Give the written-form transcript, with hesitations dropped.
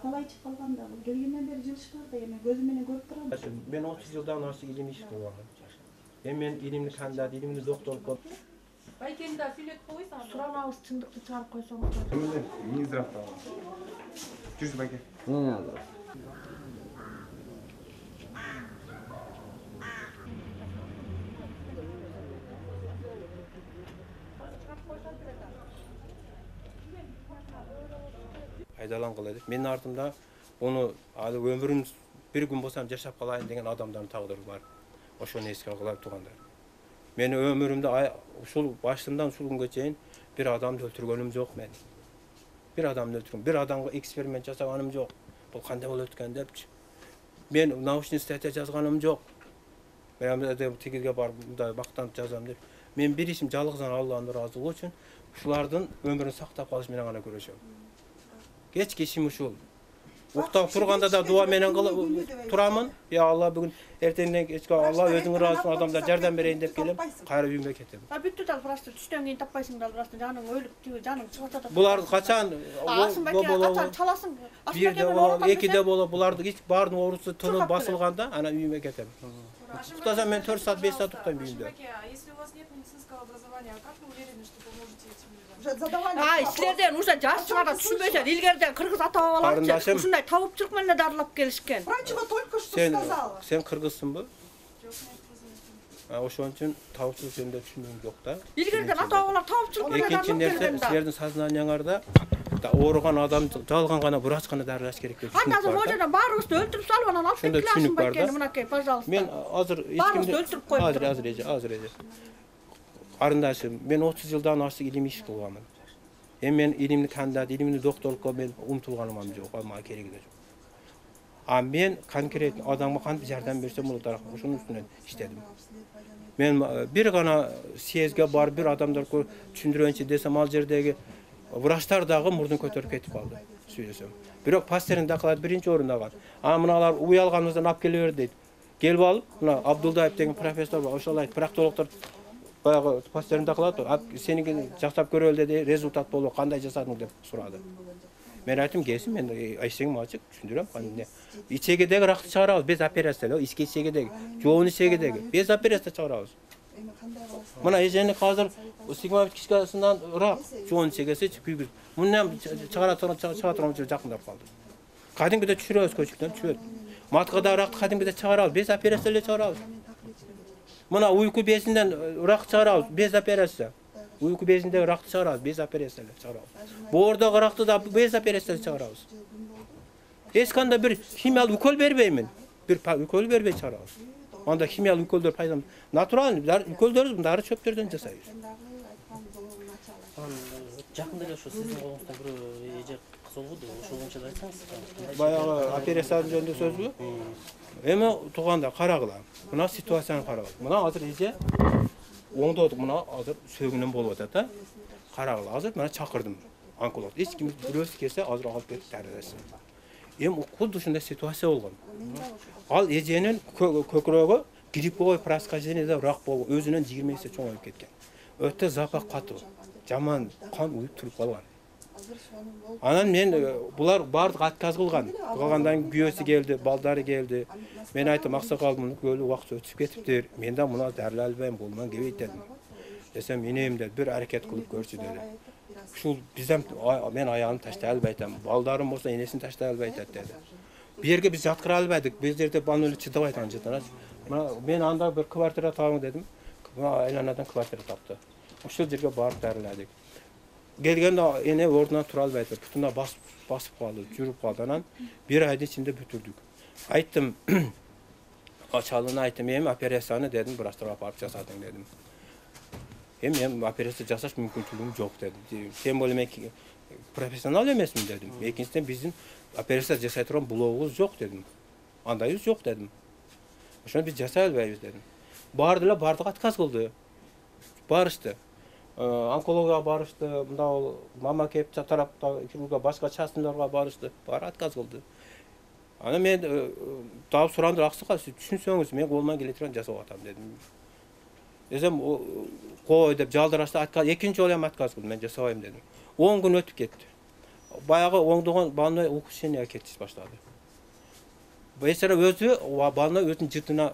Kalay çık kalganda gelgenden beri жылышпар да эми көзүм менен көрүп турам. Ben 30 yıldan arası ilim iş kılgam. Ben ilimli kandidat, ilimli doktor болып. Байкенда сүйлөтүп койсоң. Суранабыз чындыкты чыгарып койсоңуздар. Минздрав да. Жүз байке. Айдалан кылады. Менин артымда onu алы өмүрүн bir gün болсам жашап калайын деген адамдардын тагдыры бар. Ошону эске алып тургандар. Мен өмүрүмдө ушул башымдан ушул күнгө чейин bir адамды өлтүргөнүм жок мен. Bir адамды өлтүргөн, bir адамга эксперимент жасаганым жок. Бул кандай болуп өткөн депчи. Мен научный статья жазганым жок. Мен тигиге барып мындай мактанып жазам деп. Мен бир ишим жалгыздан Алланын ыраазылыгы үчүн ушулардын өмүрүн сактап калыш менен гана көрөшөм. Кечки ишим ушул. Уктап турганда да дуа менен турамын. Я Алла бүгүн эртеңден кечке Алла өзүң ыраазысың адамдар жардам берейин деп келем. Кайра үйүмө кетем. Бүттү да просто түштөн кийин таппайсың да просто жаның өлүп тиги жаның чыгып атат. Булар качан болобу? Чаласың. Бирде болобу, экиде болобу, буларды эч баарынын оорусу тынып басылганда ана үйүмө кетем. Уктасам мен 4 saat 5 saat уктайм үйүмдө. Если у вас нет медицинского образования, как вы уверены, что поможете этим людям? Силерден уже жаш чыгара түшүнбөйсүңөр. Илгериден кыргыз ата-бабалар ушундай табып чырк менен дарылап келишкен. Врачева только что сказала. Сен кыргызсыңбы? Ошон үчүн табыпчылык жөнүндө түшүнүгүм жок да. Илгериден ата-бабалар табып чырк менен Экинчи дарылап нерсе, келген да. силердин сознанияңарда ооруган адам жалган гана врач гана дарылаш керек деп Анда түшүнүк бар. Рожадан баарыбызды өлтүрүп салып анан алып Ошондой кеткиле түшүнүк бар байкени да. мынакей, пожалуйста. Мен азыр Баарыбызды өлтүрүп коюп туруп. азыр Арындашым, мен 30 жылдан ашык илим иш кылганмын. Мен илимни кандидат, илимни докторлукка мен умтулганым жок, ага кереги жок. Мен конкрет адамга кантип жардам берсем болот, ошонун үстүнөн иштедим. Мен бир гана съездге барып бир адамдарга түшүндүрөйүнчү десем, ал жердеги врачтар дагы мурдун көтөрүп кетип калды, сүйлөсөм. Бирок пастерин доклады биринчи орунда калды. Мыналар уялганыбыздан алып келе бер дейт. Келип алып, мына Абдулдаев деген профессор бар, ошол айтып, проктологдор баягы пастерин доклады, сеники жактап көрөлү деди, результат болду, кандай жасадың деп сурады. Мен айттым, келсин, мен айсеңим ачык түшүндүрөм, кандай. Ичегедеги ракты чыгарабыз, без операция, ички ичегедеги, жоон ичегедеги, без операция чыгарабыз. Мына эжени азыр сигмовит кишкасынан рак, жоон ичегеси күйгүз. Мындан чыгара турган жакындап калды. Кадимгиде түшүрөбүз көчүктөн, түшөт. Маткада ракты кадимгиде чыгарабыз, без операция эле чыгарабыз. Мына уйку безинден рак чыгарабыз, без операция. Уйку безиндеги ракты чыгарабыз, без операция эле чыгарабыз. Боордогу ракты да без операция эле чыгарабыз. Эч кандай бир химиялык укол бербеймин. Бир укол бербей чыгарабыз. Анда химиялык уколдор пайдаланып, натуралдуу уколдорубуз дары чөптөрдөн жасайбыз. Жакында эле ошо сиздин колуңузда бир эже кыз болду, ошол боюнча да айтсаңыз. Баягы операция жөнүндө сөзбү? Эми тууганда карагыла. Мына ситуацияны карагыла. Мына азыр эже оңдодук, мына азыр сөгүнөн болуп атат, Карагыла. Азыр мына чакырдым онколог. Эч ким бирөөсү келсе азыр алып келип дарыласын. Эми кудду ушундай ситуация болгон. Ал эженин көкүрөгү грипповой проскажениеде рак болуп, өзүнөн 20 эсе чоңоюп кеткен. Өтө запах катуу, жаман кан уюп туруп калган. Анан мен булар бардык отказ кылган. Кылгандан күйөөсү келди, балдары келди. Мен айттым, аксакал муну көлү убакыт өтүп кетиптир. Мен да муну дарылай албайм, колуман келбейт дедим. Десем, энем деп бир аракет кылып көрчү деди. Ушул бизден мен аягымды таштай албайтам. Балдарым болсо энесин таштай албайт деди. Бу жерге биз жаткыра албайдык. Биз жерде баны чыдабай турган жытанат. Мен анда бир квартира табың дедим. Айланадан квартира тапты. Ошол жерге барып дарыладык. Келгенде эне ордунан тура албайт, бутуна басып калды, жүрүп калды. Анан бир айдын ичинде бүтүрдүк. Айттым, чалына айттым, эми операцияны дедим, врачтарга барып жасадың дедим. Эми операция жасаш мүмкүнчүлүгүм жок дедим. Тем более мен профессионал эмесмин дедим. Экинчиден биздин операция жасай турган блогубуз жок дедим. Андайыбыз жок дедим. Ошону биз жасай албайбыз дедим. Бардык отказ кылды. Барышты. Онкологияга барышты, мында мама кеп тарапта хирурга башка частныйларга барышты. Баары отказ кылды. Ана мен таап сурандыр, аксакал, сиз түшүнсөңүз, мен колуман келе турган жасап атам дедим. Десем, кой деп жалдырашты, отказ, экинчи жолу эми отказ кылды, мен жасабайм дедим. 10 күн өтүп кетти. баягы оңдогон больной укушение кетиш баштады. Бейшара өзү больной өзүнүн жытына